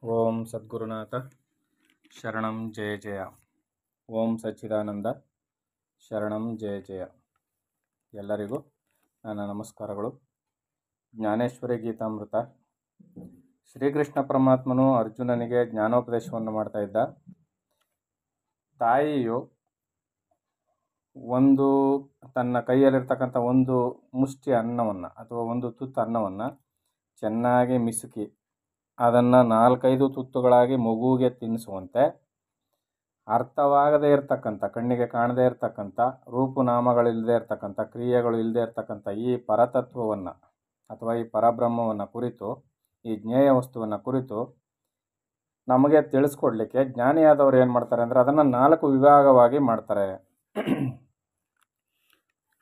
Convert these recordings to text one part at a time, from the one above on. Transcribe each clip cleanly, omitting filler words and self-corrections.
ಓಂ ಸದ್ಗುರುನಾಥ ಶರಣಂ ಜಯ ಜಯ. ಓಂ ಸಚ್ಚಿದಾನಂದ ಶರಣಂ ಜಯ ಜಯ. ಎಲ್ಲರಿಗೂ ನನ್ನ ನಮಸ್ಕಾರಗಳು. ಜ್ಞಾನೇಶ್ವರಿ ಗೀತಾಮೃತ. ಶ್ರೀಕೃಷ್ಣ ಪರಮಾತ್ಮನು ಅರ್ಜುನನಿಗೆ ಜ್ಞಾನೋಪದೇಶವನ್ನು ಮಾಡ್ತಾ ಇದ್ದ. ತಾಯಿಯು ತನ್ನ ಕೈಯಲ್ಲಿರ್ತಕ್ಕಂಥ ಒಂದು ಮುಷ್ಟಿ ಅನ್ನವನ್ನು ಅಥವಾ ಒಂದು ತುತ್ತು ಅನ್ನವನ್ನು ಚೆನ್ನಾಗಿ ಮಿಸುಕಿ ಅದನ್ನು 4-5 ತುತ್ತುಗಳಾಗಿ ಮಗುವಿಗೆ ತಿನ್ನಿಸುವಂತೆ ಅರ್ಥವಾಗದೇ ಇರತಕ್ಕಂಥ, ಕಣ್ಣಿಗೆ ಕಾಣದೇ ಇರತಕ್ಕಂಥ, ರೂಪುನಾಮಗಳಿಲ್ಲದೆ ಇರತಕ್ಕಂಥ, ಕ್ರಿಯೆಗಳು ಇಲ್ಲದೆ ಇರತಕ್ಕಂಥ ಈ ಪರತತ್ವವನ್ನು ಅಥವಾ ಈ ಪರಬ್ರಹ್ಮವನ್ನು ಕುರಿತು, ಈ ಜ್ಞೇಯ ವಸ್ತುವನ್ನು ಕುರಿತು ನಮಗೆ ತಿಳಿಸ್ಕೊಡ್ಲಿಕ್ಕೆ ಜ್ಞಾನಿಯಾದವರು ಏನು ಮಾಡ್ತಾರೆ ಅಂದರೆ ಅದನ್ನು 4 ವಿಭಾಗವಾಗಿ ಮಾಡ್ತಾರೆ.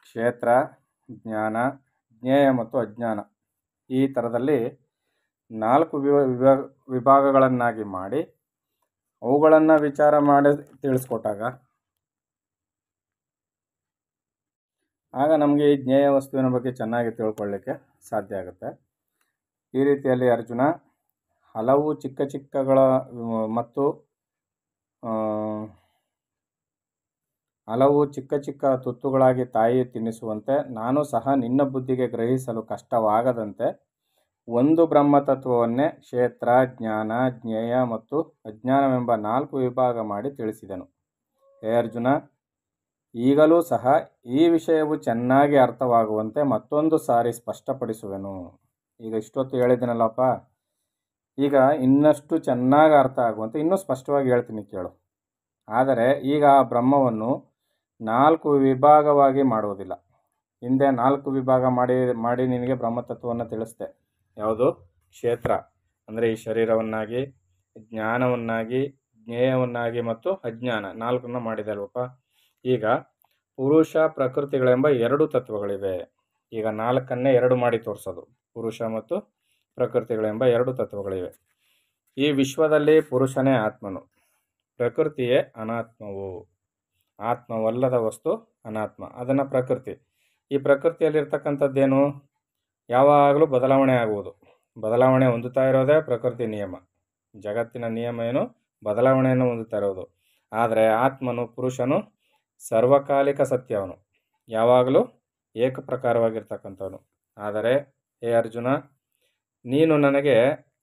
ಕ್ಷೇತ್ರ, ಜ್ಞಾನ, ಜ್ಞೇಯ ಮತ್ತು ಅಜ್ಞಾನ. ಈ ಥರದಲ್ಲಿ 4 ವಿಭಾಗಗಳನ್ನಾಗಿ ಮಾಡಿ ಅವುಗಳನ್ನು ವಿಚಾರ ಮಾಡಿ ತಿಳಿಸ್ಕೊಟ್ಟಾಗ ಆಗ ನಮಗೆ ಈ ಜ್ಞೇಯ ವಸ್ತುವಿನ ಬಗ್ಗೆ ಚೆನ್ನಾಗಿ ತಿಳ್ಕೊಳ್ಳಿಕ್ಕೆ ಸಾಧ್ಯ ಆಗುತ್ತೆ. ಈ ರೀತಿಯಲ್ಲಿ ಅರ್ಜುನ ಹಲವು ಚಿಕ್ಕಗಳ ಮತ್ತು ಹಲವು ಚಿಕ್ಕ ತುತ್ತುಗಳಾಗಿ ತಾಯಿ ತಿನ್ನಿಸುವಂತೆ ನಾನು ಸಹ ನಿನ್ನ ಬುದ್ಧಿಗೆ ಗ್ರಹಿಸಲು ಕಷ್ಟವಾಗದಂತೆ ಒಂದು ಬ್ರಹ್ಮತತ್ವವನ್ನೇ ಕ್ಷೇತ್ರ, ಜ್ಞಾನ, ಜ್ಞೇಯ ಮತ್ತು ಅಜ್ಞಾನವೆಂಬ 4 ವಿಭಾಗ ಮಾಡಿ ತಿಳಿಸಿದನು. ಹೇ ಅರ್ಜುನ, ಈಗಲೂ ಸಹ ಈ ವಿಷಯವು ಚೆನ್ನಾಗಿ ಅರ್ಥವಾಗುವಂತೆ ಮತ್ತೊಂದು ಸಾರಿ ಸ್ಪಷ್ಟಪಡಿಸುವೆನು. ಈಗ ಇಷ್ಟೊತ್ತು ಹೇಳಿದ್ದೀನಲ್ಲಪ್ಪ, ಈಗ ಇನ್ನಷ್ಟು ಚೆನ್ನಾಗಿ ಅರ್ಥ ಆಗುವಂತೆ ಇನ್ನೂ ಸ್ಪಷ್ಟವಾಗಿ ಹೇಳ್ತೀನಿ ಕೇಳು. ಆದರೆ ಈಗ ಆ ಬ್ರಹ್ಮವನ್ನು 4 ವಿಭಾಗವಾಗಿ ಮಾಡುವುದಿಲ್ಲ. ಹಿಂದೆ 4 ವಿಭಾಗ ಮಾಡಿ ನಿನಗೆ ಬ್ರಹ್ಮತತ್ವವನ್ನು ತಿಳಿಸ್ದೆ. ಯಾವುದು? ಕ್ಷೇತ್ರ ಅಂದರೆ ಈ ಶರೀರವನ್ನಾಗಿ, ಜ್ಞಾನವನ್ನಾಗಿ, ಜ್ಞೇಯವನ್ನಾಗಿ ಮತ್ತು ಅಜ್ಞಾನ 4 ಮಾಡಿದೆ ಅಲ್ವಪ್ಪ. ಈಗ ಪುರುಷ ಪ್ರಕೃತಿಗಳೆಂಬ 2 ತತ್ವಗಳಿವೆ. ಈಗ 4ನ್ನೇ 2 ಮಾಡಿ ತೋರಿಸೋದು. ಪುರುಷ ಮತ್ತು ಪ್ರಕೃತಿಗಳೆಂಬ 2 ತತ್ವಗಳಿವೆ. ಈ ವಿಶ್ವದಲ್ಲಿ ಪುರುಷನೇ ಆತ್ಮನು, ಪ್ರಕೃತಿಯೇ ಅನಾತ್ಮವು. ಆತ್ಮವಲ್ಲದ ವಸ್ತು ಅನಾತ್ಮ, ಅದನ್ನು ಪ್ರಕೃತಿ. ಈ ಪ್ರಕೃತಿಯಲ್ಲಿರ್ತಕ್ಕಂಥದ್ದೇನು? ಯಾವಾಗಲೂ ಬದಲಾವಣೆ ಆಗುವುದು. ಬದಲಾವಣೆ ಹೊಂದುತ್ತಾ ಇರೋದೇ ಪ್ರಕೃತಿ ನಿಯಮ. ಜಗತ್ತಿನ ನಿಯಮ ಏನು? ಬದಲಾವಣೆಯನ್ನು ಹೊಂದುತ್ತಾ ಇರೋದು. ಆದರೆ ಆತ್ಮನು, ಪುರುಷನು ಸರ್ವಕಾಲಿಕ ಸತ್ಯ. ಅವನು ಯಾವಾಗಲೂ ಏಕಪ್ರಕಾರವಾಗಿರ್ತಕ್ಕಂಥವನು. ಆದರೆ ಹೇ ಅರ್ಜುನ, ನೀನು ನನಗೆ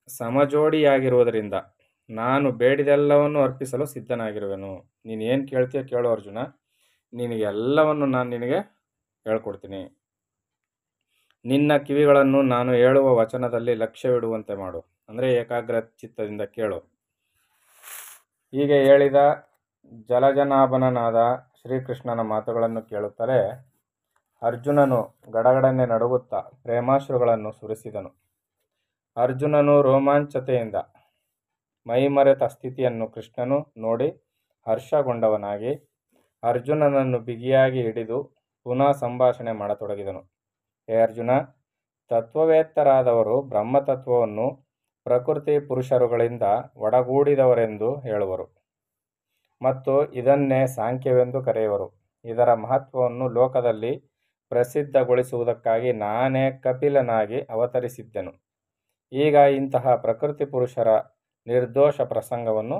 ಸಮಜೋಡಿಯಾಗಿರುವುದರಿಂದ ನಾನು ಬೇಡಿದೆಲ್ಲವನ್ನು ಅರ್ಪಿಸಲು ಸಿದ್ಧನಾಗಿರುವೆನು. ನೀನು ಏನು ಕೇಳ್ತೀಯ ಕೇಳು ಅರ್ಜುನ, ನಿನಗೆಲ್ಲವನ್ನು ನಾನು ನಿನಗೆ ಹೇಳ್ಕೊಡ್ತೀನಿ. ನಿನ್ನ ಕಿವಿಗಳನ್ನು ನಾನು ಹೇಳುವ ವಚನದಲ್ಲಿ ಲಕ್ಷ್ಯವಿಡುವಂತೆ ಮಾಡು. ಅಂದರೆ ಏಕಾಗ್ರ ಚಿತ್ತದಿಂದ ಕೇಳು. ಹೀಗೆ ಹೇಳಿದ ಜಲಜನಾಭನನಾದ ಶ್ರೀಕೃಷ್ಣನ ಮಾತುಗಳನ್ನು ಕೇಳುತ್ತಲೇ ಅರ್ಜುನನು ಗಡಗಡನೆ ನಡುಗುತ್ತಾ ಪ್ರೇಮಾಶ್ರುಗಳನ್ನು ಸುರಿಸಿದನು. ಅರ್ಜುನನು ರೋಮಾಂಚತೆಯಿಂದ ಮೈಮರೆತ ಸ್ಥಿತಿಯನ್ನು ಕೃಷ್ಣನು ನೋಡಿ ಹರ್ಷಗೊಂಡವನಾಗಿ ಅರ್ಜುನನನ್ನು ಬಿಗಿಯಾಗಿ ಹಿಡಿದು ಪುನಃ ಸಂಭಾಷಣೆ ಮಾಡತೊಡಗಿದನು. ಹೇ ಅರ್ಜುನ, ತತ್ವವೇತ್ತರಾದವರು ಬ್ರಹ್ಮತತ್ವವನ್ನು ಪ್ರಕೃತಿ ಪುರುಷರುಗಳಿಂದ ಒಡಗೂಡಿದವರೆಂದು ಹೇಳುವರು ಮತ್ತು ಇದನ್ನೇ ಸಾಂಖ್ಯವೆಂದು ಕರೆಯುವರು. ಇದರ ಮಹತ್ವವನ್ನು ಲೋಕದಲ್ಲಿ ಪ್ರಸಿದ್ಧಗೊಳಿಸುವುದಕ್ಕಾಗಿ ನಾನೇ ಕಪಿಲನಾಗಿ ಅವತರಿಸಿದ್ದೆನು. ಈಗ ಇಂತಹ ಪ್ರಕೃತಿ ಪುರುಷರ ನಿರ್ದೋಷ ಪ್ರಸಂಗವನ್ನು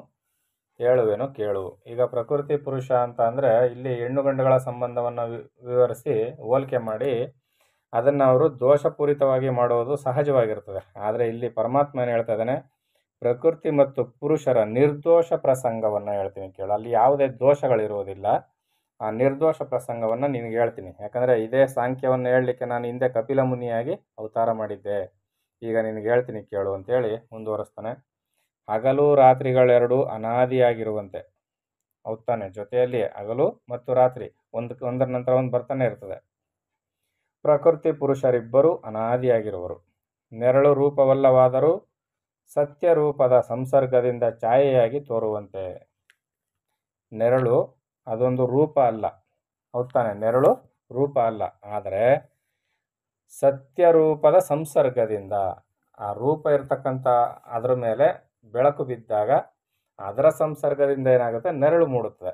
ಹೇಳುವೆನು ಕೇಳು. ಈಗ ಪ್ರಕೃತಿ ಪುರುಷ ಅಂತ ಅಂದರೆ ಇಲ್ಲಿ ಹೆಣ್ಣು ಗಂಡುಗಳ ಸಂಬಂಧವನ್ನು ವಿವರಿಸಿ ಹೋಲಿಕೆ ಮಾಡಿ ಅದನ್ನು ಅವರು ದೋಷಪೂರಿತವಾಗಿ ಮಾಡುವುದು ಸಹಜವಾಗಿರ್ತದೆ. ಆದರೆ ಇಲ್ಲಿ ಪರಮಾತ್ಮ ಏನು ಹೇಳ್ತಾ ಇದ್ದಾನೆ? ಪ್ರಕೃತಿ ಮತ್ತು ಪುರುಷರ ನಿರ್ದೋಷ ಪ್ರಸಂಗವನ್ನು ಹೇಳ್ತೀನಿ ಕೇಳು. ಅಲ್ಲಿ ಯಾವುದೇ ದೋಷಗಳಿರುವುದಿಲ್ಲ. ಆ ನಿರ್ದೋಷ ಪ್ರಸಂಗವನ್ನು ನಿನಗೆ ಹೇಳ್ತೀನಿ. ಯಾಕಂದರೆ ಇದೇ ಸಾಂಖ್ಯವನ್ನು ಹೇಳಲಿಕ್ಕೆ ನಾನು ಹಿಂದೆ ಕಪಿಲ ಮುನಿಯಾಗಿ ಅವತಾರ ಮಾಡಿದ್ದೆ. ಈಗ ನಿನಗೆ ಹೇಳ್ತೀನಿ ಕೇಳು ಅಂತೇಳಿ ಮುಂದುವರಿಸ್ತಾನೆ. ಹಗಲು ರಾತ್ರಿಗಳೆರಡು ಅನಾದಿಯಾಗಿರುವಂತೆ, ಹೌದು ತಾನೆ? ಜೊತೆಯಲ್ಲಿ ಹಗಲು ಮತ್ತು ರಾತ್ರಿ ಒಂದರ ನಂತರ ಒಂದು ಬರ್ತಾನೆ ಇರ್ತದೆ. ಪ್ರಕೃತಿ ಪುರುಷರಿಬ್ಬರು ಅನಾದಿಯಾಗಿರುವರು. ನೆರಳು ರೂಪವಲ್ಲವಾದರೂ ಸತ್ಯ ರೂಪದ ಸಂಸರ್ಗದಿಂದ ಛಾಯೆಯಾಗಿ ತೋರುವಂತೆ. ನೆರಳು ಅದೊಂದು ರೂಪ ಅಲ್ಲ, ಹೌದು ತಾನೆ? ನೆರಳು ರೂಪ ಅಲ್ಲ, ಆದರೆ ಸತ್ಯರೂಪದ ಸಂಸರ್ಗದಿಂದ ಆ ರೂಪ ಇರ್ತಕ್ಕಂಥ ಅದರ ಮೇಲೆ ಬೆಳಕು ಬಿದ್ದಾಗ ಅದರ ಸಂಸರ್ಗದಿಂದ ಏನಾಗುತ್ತೆ? ನೆರಳು ಮೂಡುತ್ತದೆ.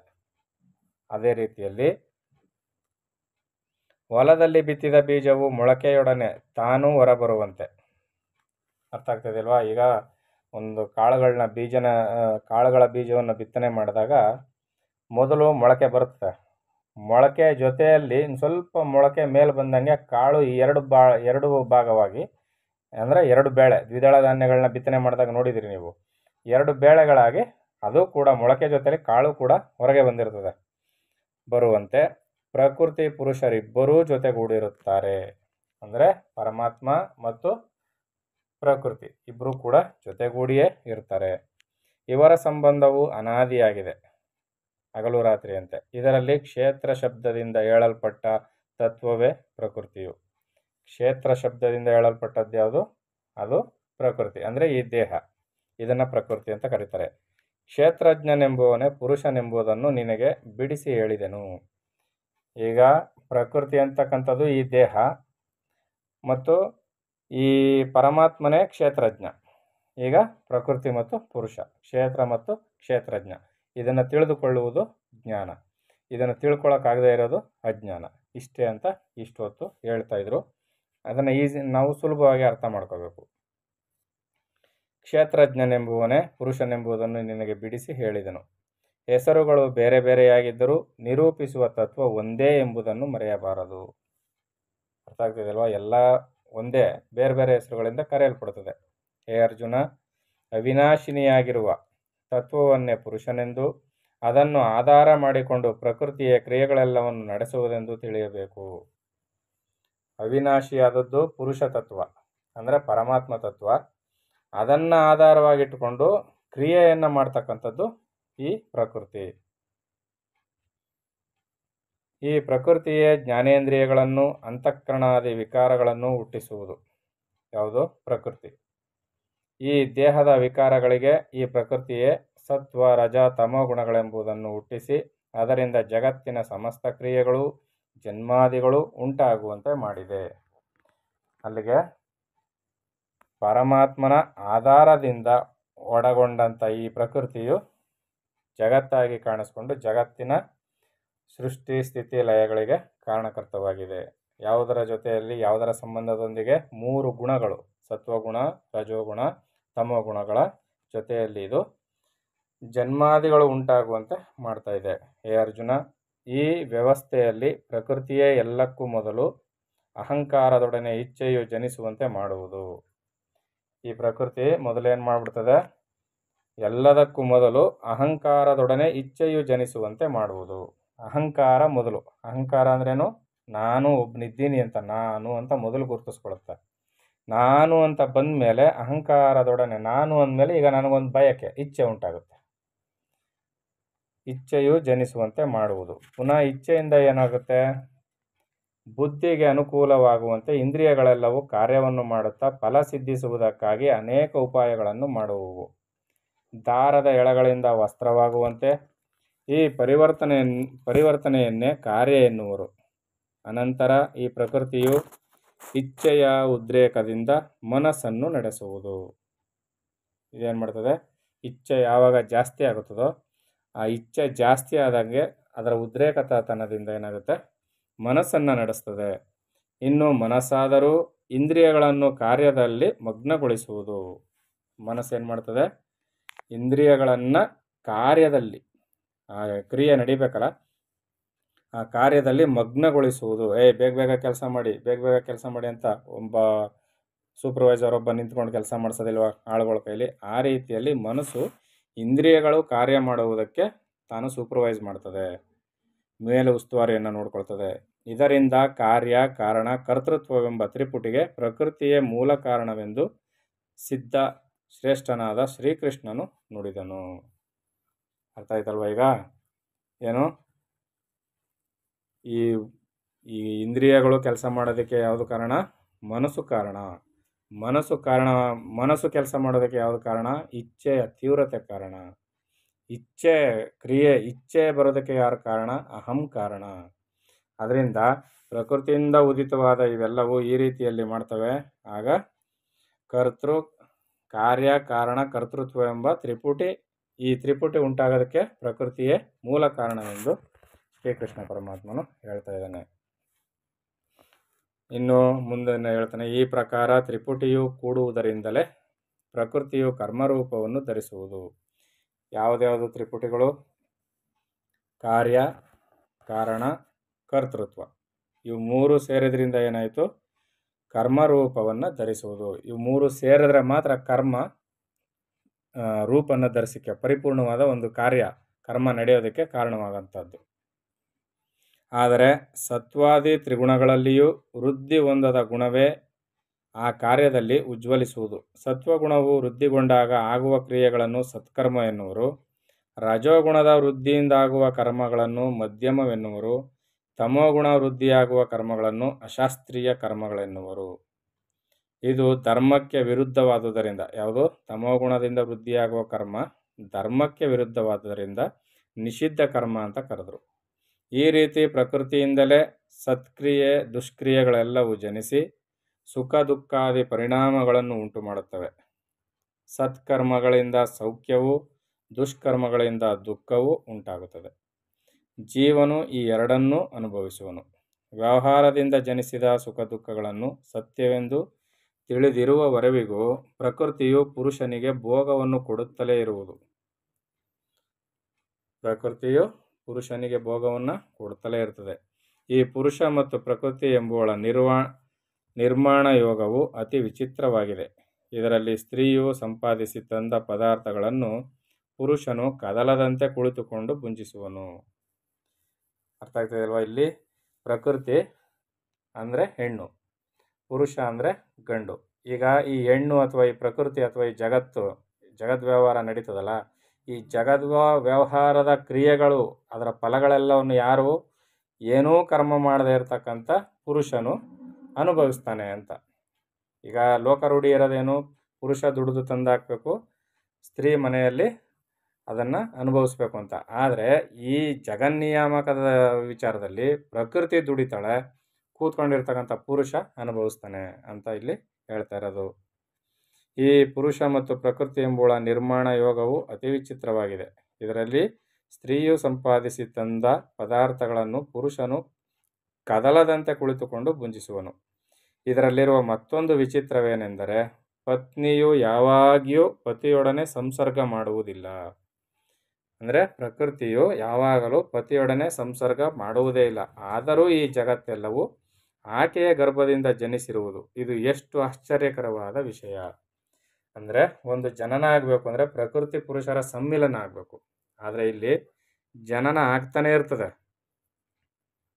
ಅದೇ ರೀತಿಯಲ್ಲಿ ಹೊಲದಲ್ಲಿ ಬಿತ್ತಿದ ಬೀಜವು ಮೊಳಕೆಯೊಡನೆ ತಾನೂ ಹೊರಬರುವಂತೆ. ಅರ್ಥ ಆಗ್ತದೆ ಅಲ್ವಾ? ಈಗ ಒಂದು ಕಾಳುಗಳ ಬೀಜವನ್ನು ಬಿತ್ತನೆ ಮಾಡಿದಾಗ ಮೊದಲು ಮೊಳಕೆ ಬರುತ್ತೆ. ಮೊಳಕೆ ಜೊತೆಯಲ್ಲಿ ಸ್ವಲ್ಪ ಮೊಳಕೆ ಮೇಲೆ ಬಂದಂಗೆ ಕಾಳು ಎರಡು ಭಾಗವಾಗಿ, ಅಂದರೆ ಎರಡು ಬೇಳೆ, ದ್ವಿದಳ ಧಾನ್ಯಗಳನ್ನ ಬಿತ್ತನೆ ಮಾಡಿದಾಗ ನೋಡಿದಿರಿ ನೀವು, ಎರಡು ಬೇಳೆಗಳಾಗಿ ಅದು ಕೂಡ ಮೊಳಕೆ ಜೊತೆಲಿ ಕಾಳು ಕೂಡ ಹೊರಗೆ ಬಂದಿರ್ತದೆ. ಬರುವಂತೆ ಪ್ರಕೃತಿ ಪುರುಷರಿಬ್ಬರೂ ಜೊತೆಗೂಡಿರುತ್ತಾರೆ. ಅಂದರೆ ಪರಮಾತ್ಮ ಮತ್ತು ಪ್ರಕೃತಿ ಇಬ್ಬರೂ ಕೂಡ ಜೊತೆಗೂಡಿಯೇ ಇರ್ತಾರೆ. ಇವರ ಸಂಬಂಧವು ಅನಾದಿಯಾಗಿದೆ, ಹಗಲು ರಾತ್ರಿಯಂತೆ. ಇದರಲ್ಲಿ ಕ್ಷೇತ್ರ ಶಬ್ದದಿಂದ ಹೇಳಲ್ಪಟ್ಟ ತತ್ವವೇ ಪ್ರಕೃತಿಯು. ಕ್ಷೇತ್ರ ಶಬ್ದದಿಂದ ಹೇಳಲ್ಪಟ್ಟದ್ದು ಯಾವುದು? ಅದು ಪ್ರಕೃತಿ, ಅಂದರೆ ಈ ದೇಹ. ಇದನ್ನು ಪ್ರಕೃತಿ ಅಂತ ಕರೀತಾರೆ. ಕ್ಷೇತ್ರಜ್ಞನೆಂಬುವನೇ ಪುರುಷನೆಂಬುದನ್ನು ನಿನಗೆ ಬಿಡಿಸಿ ಹೇಳಿದೆನು. ಈಗ ಪ್ರಕೃತಿ ಅಂತಕ್ಕಂಥದ್ದು ಈ ದೇಹ, ಮತ್ತು ಈ ಪರಮಾತ್ಮನೇ ಕ್ಷೇತ್ರಜ್ಞ. ಈಗ ಪ್ರಕೃತಿ ಮತ್ತು ಪುರುಷ, ಕ್ಷೇತ್ರ ಮತ್ತು ಕ್ಷೇತ್ರಜ್ಞ, ಇದನ್ನು ತಿಳಿದುಕೊಳ್ಳುವುದು ಜ್ಞಾನ. ಇದನ್ನು ತಿಳ್ಕೊಳ್ಳೋಕ್ಕಾಗದೇ ಇರೋದು ಅಜ್ಞಾನ. ಇಷ್ಟೇ ಅಂತ ಇಷ್ಟು ಹೊತ್ತು ಹೇಳ್ತಾ ಇದ್ರು. ಅದನ್ನು ನಾವು ಸುಲಭವಾಗಿ ಅರ್ಥ ಮಾಡ್ಕೋಬೇಕು. ಕ್ಷೇತ್ರಜ್ಞನೆಂಬುವನೇ ಪುರುಷನೆಂಬುದನ್ನು ನಿನಗೆ ಬಿಡಿಸಿ ಹೇಳಿದನು. ಹೆಸರುಗಳು ಬೇರೆ ಬೇರೆಯಾಗಿದ್ದರೂ ನಿರೂಪಿಸುವ ತತ್ವ ಒಂದೇ ಎಂಬುದನ್ನು ಮರೆಯಬಾರದು. ಅರ್ಥ ಆಗ್ತಿದೆಯಲ್ವಾ? ಎಲ್ಲ ಒಂದೇ, ಬೇರೆ ಬೇರೆ ಹೆಸರುಗಳಿಂದ ಕರೆಯಲ್ಪಡುತ್ತದೆ. ಹೇ ಅರ್ಜುನ, ಅವಿನಾಶಿನಿಯಾಗಿರುವ ತತ್ವವನ್ನೇ ಪುರುಷನೆಂದು, ಅದನ್ನು ಆಧಾರ ಮಾಡಿಕೊಂಡು ಪ್ರಕೃತಿಯ ಕ್ರಿಯೆಗಳೆಲ್ಲವನ್ನು ನಡೆಸುವುದೆಂದು ತಿಳಿಯಬೇಕು. ಅವಿನಾಶಿಯಾದದ್ದು ಪುರುಷ ತತ್ವ, ಅಂದರೆ ಪರಮಾತ್ಮ ತತ್ವ. ಅದನ್ನು ಆಧಾರವಾಗಿಟ್ಟುಕೊಂಡು ಕ್ರಿಯೆಯನ್ನು ಮಾಡ್ತಕ್ಕಂಥದ್ದು ಈ ಪ್ರಕೃತಿ. ಈ ಪ್ರಕೃತಿಯೇ ಜ್ಞಾನೇಂದ್ರಿಯಗಳನ್ನು, ಅಂತಃಕರಣಾದಿ ವಿಕಾರಗಳನ್ನು ಹುಟ್ಟಿಸುವುದು. ಯಾವುದು? ಪ್ರಕೃತಿ. ಈ ದೇಹದ ವಿಕಾರಗಳಿಗೆ ಈ ಪ್ರಕೃತಿಯೇ ಸತ್ವ, ರಜ, ತಮೋ ಗುಣಗಳೆಂಬುದನ್ನು ಹುಟ್ಟಿಸಿ ಅದರಿಂದ ಜಗತ್ತಿನ ಸಮಸ್ತ ಕ್ರಿಯೆಗಳು, ಜನ್ಮಾದಿಗಳು ಉಂಟಾಗುವಂತೆ ಮಾಡಿದೆ. ಅಲ್ಲಿಗೆ ಪರಮಾತ್ಮನ ಆಧಾರದಿಂದ ಒಳಗೊಂಡಂಥ ಈ ಪ್ರಕೃತಿಯು ಜಗತ್ತಾಗಿ ಕಾಣಿಸ್ಕೊಂಡು ಜಗತ್ತಿನ ಸೃಷ್ಟಿ, ಸ್ಥಿತಿ, ಲಯಗಳಿಗೆ ಕಾರಣಕರ್ತವಾಗಿದೆ. ಯಾವುದರ ಜೊತೆಯಲ್ಲಿ, ಯಾವುದರ ಸಂಬಂಧದೊಂದಿಗೆ? 3 ಗುಣಗಳು, ಸತ್ವಗುಣ, ರಜೋಗುಣ, ತಮೋ ಗುಣಗಳ ಜೊತೆಯಲ್ಲಿ ಇದು ಜನ್ಮಾದಿಗಳು ಉಂಟಾಗುವಂತೆ ಮಾಡ್ತಾ ಇದೆ. ಹೇ ಅರ್ಜುನ, ಈ ವ್ಯವಸ್ಥೆಯಲ್ಲಿ ಪ್ರಕೃತಿಯೇ ಎಲ್ಲಕ್ಕೂ ಮೊದಲು ಅಹಂಕಾರದೊಡನೆ ಇಚ್ಛೆಯು ಜನಿಸುವಂತೆ ಮಾಡುವುದು. ಈ ಪ್ರಕೃತಿ ಮೊದಲೇನು ಮಾಡಿಬಿಡ್ತದೆ? ಎಲ್ಲದಕ್ಕೂ ಮೊದಲು ಅಹಂಕಾರದೊಡನೆ ಇಚ್ಛೆಯು ಜನಿಸುವಂತೆ ಮಾಡುವುದು. ಅಹಂಕಾರ ಮೊದಲು. ಅಹಂಕಾರ ಅಂದ್ರೇನು? ನಾನು ಒಬ್ಬನಿದ್ದೀನಿ ಅಂತ, ನಾನು ಅಂತ ಮೊದಲು ಗುರುತಿಸ್ಕೊಳುತ್ತೆ. ನಾನು ಅಂತ ಬಂದ ಮೇಲೆ ಅಹಂಕಾರದೊಡನೆ ನಾನು ಅಂದಮೇಲೆ ಈಗ ನನಗೊಂದು ಬಯಕೆ, ಇಚ್ಛೆ ಉಂಟಾಗುತ್ತೆ. ಇಚ್ಛೆಯು ಜನಿಸುವಂತೆ ಮಾಡುವುದು. ಪುನಃ ಇಚ್ಛೆಯಿಂದ ಏನಾಗುತ್ತೆ? ಬುದ್ಧಿಗೆ ಅನುಕೂಲವಾಗುವಂತೆ ಇಂದ್ರಿಯಗಳೆಲ್ಲವೂ ಕಾರ್ಯವನ್ನು ಮಾಡುತ್ತಾ ಫಲ ಸಿದ್ಧಿಸುವುದಕ್ಕಾಗಿ ಅನೇಕ ಉಪಾಯಗಳನ್ನು ಮಾಡುವವು. ದಾರದ ಎಳೆಗಳಿಂದ ವಸ್ತ್ರವಾಗುವಂತೆ ಈ ಪರಿವರ್ತನೆಯನ್ನೇ ಕಾರ್ಯ ಎನ್ನುವರು. ಅನಂತರ ಈ ಪ್ರಕೃತಿಯು ಇಚ್ಛೆಯ ಉದ್ರೇಕದಿಂದ ಮನಸ್ಸನ್ನು ನಡೆಸುವುದು. ಇದೇನು ಮಾಡ್ತದೆ? ಇಚ್ಛೆ ಯಾವಾಗ ಜಾಸ್ತಿ ಆಗುತ್ತದೋ ಆ ಇಚ್ಛೆ ಜಾಸ್ತಿ ಆದಂಗೆ ಅದರ ಉದ್ರೇಕತನದಿಂದ ಏನಾಗುತ್ತೆ? ಮನಸ್ಸನ್ನು ನಡೆಸ್ತದೆ. ಇನ್ನು ಮನಸ್ಸಾದರೂ ಇಂದ್ರಿಯಗಳನ್ನು ಕಾರ್ಯದಲ್ಲಿ ಮಗ್ನಗೊಳಿಸುವುದು. ಮನಸ್ಸೇನು ಮಾಡ್ತದೆ? ಇಂದ್ರಿಯಗಳನ್ನು ಕಾರ್ಯದಲ್ಲಿ, ಆ ಕ್ರಿಯೆ ನಡಿಬೇಕಲ್ಲ, ಆ ಕಾರ್ಯದಲ್ಲಿ ಮಗ್ನಗೊಳಿಸುವುದು. ಬೇಗ ಬೇಗ ಕೆಲಸ ಮಾಡಿ, ಬೇಗ ಬೇಗ ಕೆಲಸ ಮಾಡಿ ಅಂತ ಒಬ್ಬ ಸೂಪರ್ವೈಸರ್ ಒಬ್ಬ ನಿಂತ್ಕೊಂಡು ಕೆಲಸ ಮಾಡಿಸೋದಿಲ್ವ ಆಳುಗಳ ಕೈಲಿ? ಆ ರೀತಿಯಲ್ಲಿ ಮನಸ್ಸು ಇಂದ್ರಿಯಗಳು ಕಾರ್ಯ ಮಾಡುವುದಕ್ಕೆ ತಾನು ಸೂಪರ್ವೈಸ್ ಮಾಡ್ತದೆ, ಮೇಲೆ ಉಸ್ತುವಾರಿಯನ್ನು ನೋಡ್ಕೊಳ್ತದೆ. ಇದರಿಂದ ಕಾರ್ಯ, ಕಾರಣ, ಕರ್ತೃತ್ವವೆಂಬ ತ್ರಿಪುಟಿಗೆ ಪ್ರಕೃತಿಯೇ ಮೂಲ ಕಾರಣವೆಂದು ಸಿದ್ಧ ಶ್ರೇಷ್ಠನಾದ ಶ್ರೀಕೃಷ್ಣನು ನುಡಿದನು. ಅರ್ಥ ಆಯ್ತಲ್ವ? ಈಗ ಏನು ಈ ಇಂದ್ರಿಯಗಳು ಕೆಲಸ ಮಾಡೋದಕ್ಕೆ ಯಾವುದು ಕಾರಣ? ಮನಸ್ಸು ಕಾರಣ. ಮನಸ್ಸು ಕೆಲಸ ಮಾಡೋದಕ್ಕೆ ಯಾವುದು ಕಾರಣ? ಇಚ್ಛೆಯ ತೀವ್ರತೆ ಕಾರಣ. ಇಚ್ಛೆ ಬರೋದಕ್ಕೆ ಯಾರು ಕಾರಣ? ಅಹಂ ಕಾರಣ. ಅದರಿಂದ ಪ್ರಕೃತಿಯಿಂದ ಉದಿತವಾದ ಇವೆಲ್ಲವೂ ಈ ರೀತಿಯಲ್ಲಿ ಮಾಡ್ತವೆ. ಆಗ ಕಾರ್ಯ, ಕಾರಣ, ಕರ್ತೃತ್ವ ಎಂಬ ಈ ತ್ರಿಪುಟಿ ಉಂಟಾಗೋದಕ್ಕೆ ಪ್ರಕೃತಿಯೇ ಮೂಲ ಕಾರಣವೆಂದು ಶ್ರೀಕೃಷ್ಣ ಪರಮಾತ್ಮನು ಹೇಳ್ತಾ ಇದ್ದಾನೆ. ಇನ್ನು ಮುಂದೆ ಹೇಳ್ತಾನೆ, ಈ ಪ್ರಕಾರ ತ್ರಿಪುಟಿಯು ಕೂಡುವುದರಿಂದಲೇ ಪ್ರಕೃತಿಯು ಕರ್ಮರೂಪವನ್ನು ಧರಿಸುವುದು. ಯಾವುದ್ಯಾವುದು ತ್ರಿಪುಟಿಗಳು? ಕಾರ್ಯ, ಕಾರಣ, ಕರ್ತೃತ್ವ. ಇವು ಮೂರು ಸೇರಿದ್ರಿಂದ ಏನಾಯಿತು? ಕರ್ಮರೂಪವನ್ನು ಧರಿಸುವುದು. ಇವು ಮೂರು ಸೇರಿದ್ರೆ ಮಾತ್ರ ಕರ್ಮ ರೂಪನ್ನು ಧರಿಸಿಕೆ, ಪರಿಪೂರ್ಣವಾದ ಒಂದು ಕರ್ಮ ನಡೆಯೋದಕ್ಕೆ ಕಾರಣವಾಗಂಥದ್ದು. ಆದರೆ ಸತ್ವಾದಿ ತ್ರಿಗುಣಗಳಲ್ಲಿಯೂ ವೃದ್ಧಿ ಹೊಂದದ ಗುಣವೇ ಆ ಕಾರ್ಯದಲ್ಲಿ ಉಜ್ವಲಿಸುವುದು. ಸತ್ವಗುಣವು ವೃದ್ಧಿಗೊಂಡಾಗ ಆಗುವ ಕ್ರಿಯೆಗಳನ್ನು ಸತ್ಕರ್ಮ ಎನ್ನುವರು. ರಜೋಗುಣದ ವೃದ್ಧಿಯಿಂದಾಗುವ ಕರ್ಮಗಳನ್ನು ಮಧ್ಯಮವೆನ್ನುವರು. ತಮೋಗುಣ ವೃದ್ಧಿಯಾಗುವ ಕರ್ಮಗಳನ್ನು ಅಶಾಸ್ತ್ರೀಯ ಕರ್ಮಗಳೆನ್ನುವರು. ಇದು ಧರ್ಮಕ್ಕೆ ವಿರುದ್ಧವಾದುದರಿಂದ, ಯಾವುದು? ತಮೋಗುಣದಿಂದ ವೃದ್ಧಿಯಾಗುವ ಕರ್ಮ ಧರ್ಮಕ್ಕೆ ವಿರುದ್ಧವಾದುದರಿಂದ ನಿಷಿದ್ಧ ಕರ್ಮ ಅಂತ ಕರೆದರು. ಈ ರೀತಿ ಪ್ರಕೃತಿಯಿಂದಲೇ ಸತ್ಕ್ರಿಯೆ ದುಷ್ಕ್ರಿಯೆಗಳೆಲ್ಲವೂ ಜನಿಸಿ ಸುಖ ದುಃಖಾದಿ ಪರಿಣಾಮಗಳನ್ನು ಉಂಟು ಮಾಡುತ್ತವೆ. ಸತ್ಕರ್ಮಗಳಿಂದ ಸೌಖ್ಯವೂ ದುಷ್ಕರ್ಮಗಳಿಂದ ದುಃಖವೂ ಉಂಟಾಗುತ್ತದೆ. ಜೀವನು ಈ ಎರಡನ್ನೂ ಅನುಭವಿಸುವನು. ವ್ಯವಹಾರದಿಂದ ಜನಿಸಿದ ಸುಖ ದುಃಖಗಳನ್ನು ಸತ್ಯವೆಂದು ತಿಳಿದಿರುವವರೆವಿಗೂ ಪ್ರಕೃತಿಯು ಪುರುಷನಿಗೆ ಭೋಗವನ್ನು ಕೊಡುತ್ತಲೇ ಇರುವುದು. ಪ್ರಕೃತಿಯು ಪುರುಷನಿಗೆ ಭೋಗವನ್ನು ಕೊಡುತ್ತಲೇ ಇರ್ತದೆ. ಈ ಪುರುಷ ಮತ್ತು ಪ್ರಕೃತಿ ಎಂಬುವಳ ನಿರ್ಮಾಣ ಯೋಗವು ಅತಿ ವಿಚಿತ್ರವಾಗಿದೆ. ಇದರಲ್ಲಿ ಸ್ತ್ರೀಯು ಸಂಪಾದಿಸಿ ತಂದ ಪದಾರ್ಥಗಳನ್ನು ಪುರುಷನು ಕದಲದಂತೆ ಕುಳಿತುಕೊಂಡು ಭುಂಜಿಸುವನು. ಅರ್ಥ ಆಗ್ತದೆ ಅಲ್ವಾ? ಇಲ್ಲಿ ಪ್ರಕೃತಿ ಅಂದರೆ ಹೆಣ್ಣು, ಪುರುಷ ಅಂದರೆ ಗಂಡು. ಈಗ ಈ ಹೆಣ್ಣು ಅಥವಾ ಈ ಪ್ರಕೃತಿ ಅಥವಾ ಈ ಜಗದ್ ವ್ಯವಹಾರ ನಡೀತದಲ್ಲ, ಈ ವ್ಯವಹಾರದ ಕ್ರಿಯೆಗಳು, ಅದರ ಫಲಗಳೆಲ್ಲವನ್ನು ಯಾರು ಏನೂ ಕರ್ಮ ಮಾಡದೇ ಇರತಕ್ಕಂಥ ಪುರುಷನು ಅನುಭವಿಸ್ತಾನೆ ಅಂತ. ಈಗ ಲೋಕರೂಢಿ ಇರೋದೇನು? ಪುರುಷ ದುಡಿದು ತಂದಾಕಬೇಕು, ಸ್ತ್ರೀ ಮನೆಯಲ್ಲಿ ಅದನ್ನು ಅನುಭವಿಸ್ಬೇಕು ಅಂತ. ಆದರೆ ಈ ಜಗನ್ನಿಯಾಮಕದ ವಿಚಾರದಲ್ಲಿ ಪ್ರಕೃತಿ ದುಡಿತಾಳೆ, ಕೂತ್ಕೊಂಡಿರ್ತಕ್ಕಂಥ ಪುರುಷ ಅನುಭವಿಸ್ತಾನೆ ಅಂತ ಇಲ್ಲಿ ಹೇಳ್ತಾ ಇರೋದು. ಈ ಪುರುಷ ಮತ್ತು ಪ್ರಕೃತಿ ಎಂಬುಳ ನಿರ್ಮಾಣ ಯೋಗವು ಅತಿ ವಿಚಿತ್ರವಾಗಿದೆ. ಇದರಲ್ಲಿ ಸ್ತ್ರೀಯು ಸಂಪಾದಿಸಿ ತಂದ ಪದಾರ್ಥಗಳನ್ನು ಪುರುಷನು ಕದಲದಂತೆ ಕುಳಿತುಕೊಂಡು ಭುಂಜಿಸುವನು. ಇದರಲ್ಲಿರುವ ಮತ್ತೊಂದು ವಿಚಿತ್ರವೇನೆಂದರೆ ಪತ್ನಿಯು ಯಾವಾಗಿಯೂ ಪತಿಯೊಡನೆ ಸಂಸರ್ಗ ಮಾಡುವುದಿಲ್ಲ. ಅಂದರೆ ಪ್ರಕೃತಿಯು ಯಾವಾಗಲೂ ಪತಿಯೊಡನೆ ಸಂಸರ್ಗ ಮಾಡುವುದೇ ಇಲ್ಲ. ಆದರೂ ಈ ಜಗತ್ತೆಲ್ಲವೂ ಆಕೆಯ ಗರ್ಭದಿಂದ ಜನಿಸಿರುವುದು. ಇದು ಎಷ್ಟು ಆಶ್ಚರ್ಯಕರವಾದ ವಿಷಯ. ಅಂದರೆ ಒಂದು ಜನನ ಆಗಬೇಕು ಅಂದರೆ ಪ್ರಕೃತಿ ಪುರುಷರ ಸಮ್ಮಿಲನ ಆಗಬೇಕು. ಆದರೆ ಇಲ್ಲಿ ಜನನ ಆಗ್ತಾನೆ ಇರ್ತದೆ,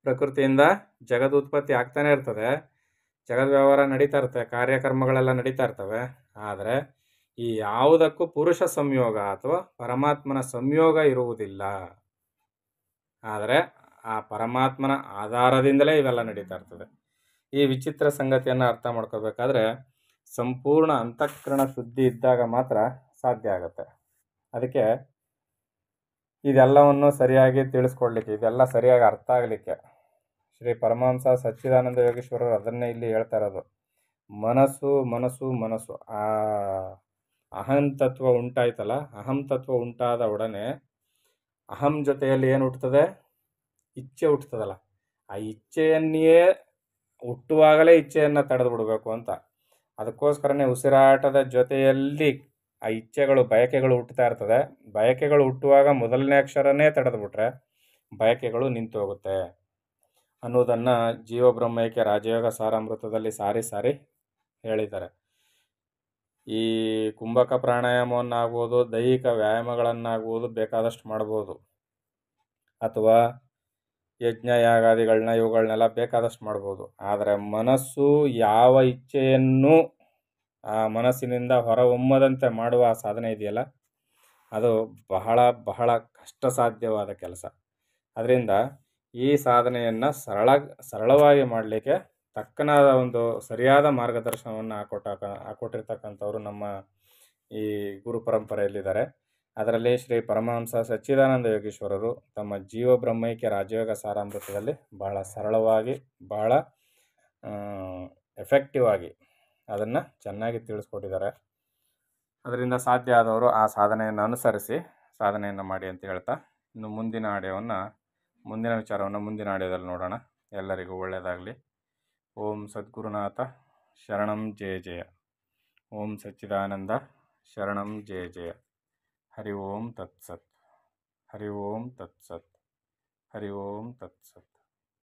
ಪ್ರಕೃತಿಯಿಂದ ಜಗದುತ್ಪತ್ತಿ ಆಗ್ತಾನೆ ಇರ್ತದೆ, ಜಗದ್ ವ್ಯವಹಾರ ನಡೀತಾ ಇರ್ತವೆ, ಕಾರ್ಯಕ್ರಮಗಳೆಲ್ಲ ನಡೀತಾ ಇರ್ತವೆ. ಆದರೆ ಈ ಯಾವುದಕ್ಕೂ ಪುರುಷ ಸಂಯೋಗ ಅಥವಾ ಪರಮಾತ್ಮನ ಸಂಯೋಗ ಇರುವುದಿಲ್ಲ. ಆದರೆ ಆ ಪರಮಾತ್ಮನ ಆಧಾರದಿಂದಲೇ ಇವೆಲ್ಲ ನಡೀತಾ ಇರ್ತದೆ. ಈ ವಿಚಿತ್ರ ಸಂಗತಿಯನ್ನು ಅರ್ಥ ಮಾಡ್ಕೋಬೇಕಾದ್ರೆ ಸಂಪೂರ್ಣ ಅಂತಃಕರಣ ಶುದ್ಧಿ ಇದ್ದಾಗ ಮಾತ್ರ ಸಾಧ್ಯ ಆಗುತ್ತೆ. ಅದಕ್ಕೆ ಇದೆಲ್ಲವನ್ನು ಸರಿಯಾಗಿ ತಿಳಿಸ್ಕೊಡ್ಲಿಕ್ಕೆ, ಇದೆಲ್ಲ ಸರಿಯಾಗಿ ಅರ್ಥ ಆಗಲಿಕ್ಕೆ ಶ್ರೀ ಪರಮಹಂಸ ಸಚ್ಚಿದಾನಂದ ಯೋಗೀಶ್ವರರು ಅದನ್ನೇ ಇಲ್ಲಿ ಹೇಳ್ತಾ ಇರೋದು. ಮನಸ್ಸು ಮನಸ್ಸು ಮನಸ್ಸು ಆ ಅಹಂ ತತ್ವ ಉಂಟಾಯ್ತಲ್ಲ, ಅಹಂ ತತ್ವ ಉಂಟಾದ ಒಡನೆ ಅಹಂ ಜೊತೆಯಲ್ಲಿ ಏನು ಹುಟ್ಟುತ್ತದೆ? ಇಚ್ಛೆ ಹುಟ್ಟುತ್ತದಲ್ಲ, ಆ ಇಚ್ಛೆಯನ್ನೇ ಹುಟ್ಟುವಾಗಲೇ ಇಚ್ಛೆಯನ್ನು ತಡೆದು ಬಿಡಬೇಕು ಅಂತ. ಅದಕ್ಕೋಸ್ಕರನೇ ಉಸಿರಾಟದ ಜೊತೆಯಲ್ಲಿ ಆ ಇಚ್ಛೆಗಳು ಬಯಕೆಗಳು ಹುಟ್ಟುತ್ತಾ ಇರ್ತದೆ. ಬಯಕೆಗಳು ಹುಟ್ಟುವಾಗ ಮೊದಲನೇ ಅಕ್ಷರನೇ ತಡೆದು ಬಿಟ್ರೆ ಬಯಕೆಗಳು ನಿಂತು ಹೋಗುತ್ತೆ ಅನ್ನೋದನ್ನು ಜೀವಬ್ರಹ್ಮೈಕ್ಯ ರಾಜಯೋಗ ಸಾರಾಮೃತದಲ್ಲಿ ಸಾರಿ ಹೇಳಿದ್ದಾರೆ. ಈ ಕುಂಭಕ ಪ್ರಾಣಾಯಾಮವನ್ನಾಗ್ಬೋದು, ದೈಹಿಕ ವ್ಯಾಯಾಮಗಳನ್ನಾಗ್ಬೋದು ಬೇಕಾದಷ್ಟು ಮಾಡ್ಬೋದು, ಅಥವಾ ಯಜ್ಞ ಯಾಗಾದಿಗಳನ್ನ ಇವುಗಳನ್ನೆಲ್ಲ ಬೇಕಾದಷ್ಟು ಮಾಡ್ಬೋದು. ಆದರೆ ಮನಸ್ಸು ಯಾವ ಇಚ್ಛೆಯನ್ನು ಆ ಮನಸ್ಸಿನಿಂದ ಹೊರಹೊಮ್ಮದಂತೆ ಮಾಡುವ ಸಾಧನೆ ಇದೆಯಲ್ಲ, ಅದು ಬಹಳ ಬಹಳ ಕಷ್ಟ ಸಾಧ್ಯವಾದ ಕೆಲಸ. ಅದರಿಂದ ಈ ಸಾಧನೆಯನ್ನು ಸರಳವಾಗಿ ಮಾಡಲಿಕ್ಕೆ ತಕ್ಕನಾದ ಒಂದು ಸರಿಯಾದ ಮಾರ್ಗದರ್ಶನವನ್ನು ಹಾಕೊಟ್ಟಿರ್ತಕ್ಕಂಥವ್ರು ನಮ್ಮ ಈ ಗುರು ಪರಂಪರೆಯಲ್ಲಿದ್ದಾರೆ. ಅದರಲ್ಲಿ ಶ್ರೀ ಪರಮಹಂಸ ಸಚ್ಚಿದಾನಂದ ಯೋಗೀಶ್ವರರು ತಮ್ಮ ಜೀವಬ್ರಹ್ಮೈಕ್ಯ ರಾಜಯೋಗ ಸಾರಾಮೃತದಲ್ಲಿ ಬಹಳ ಸರಳವಾಗಿ, ಬಹಳ ಎಫೆಕ್ಟಿವ್ ಆಗಿ ಅದನ್ನು ಚೆನ್ನಾಗಿ ತಿಳಿಸ್ಕೊಟ್ಟಿದ್ದಾರೆ. ಅದರಿಂದ ಸಾಧ್ಯ ಆದವರು ಆ ಸಾಧನೆಯನ್ನು ಅನುಸರಿಸಿ ಸಾಧನೆಯನ್ನು ಮಾಡಿ ಅಂತ ಹೇಳ್ತಾ, ಇನ್ನು ಮುಂದಿನ ವಿಚಾರವನ್ನು ಮುಂದಿನ ಆಡಿಯೋದಲ್ಲಿ ನೋಡೋಣ. ಎಲ್ಲರಿಗೂ ಒಳ್ಳೆಯದಾಗಲಿ. ಓಂ ಸದ್ಗುರುನಾಥ ಶರಣಂ ಜಯ ಜಯ. ಓಂ ಸಚ್ಚಿದಾನಂದ ಶರಣಂ ಜಯ ಜಯ. ಹರಿ ಓಂ ತತ್ಸತ್. ಹರಿ ಓಂ ತತ್ಸತ್. ಹರಿ ಓಂ ತತ್ಸತ್.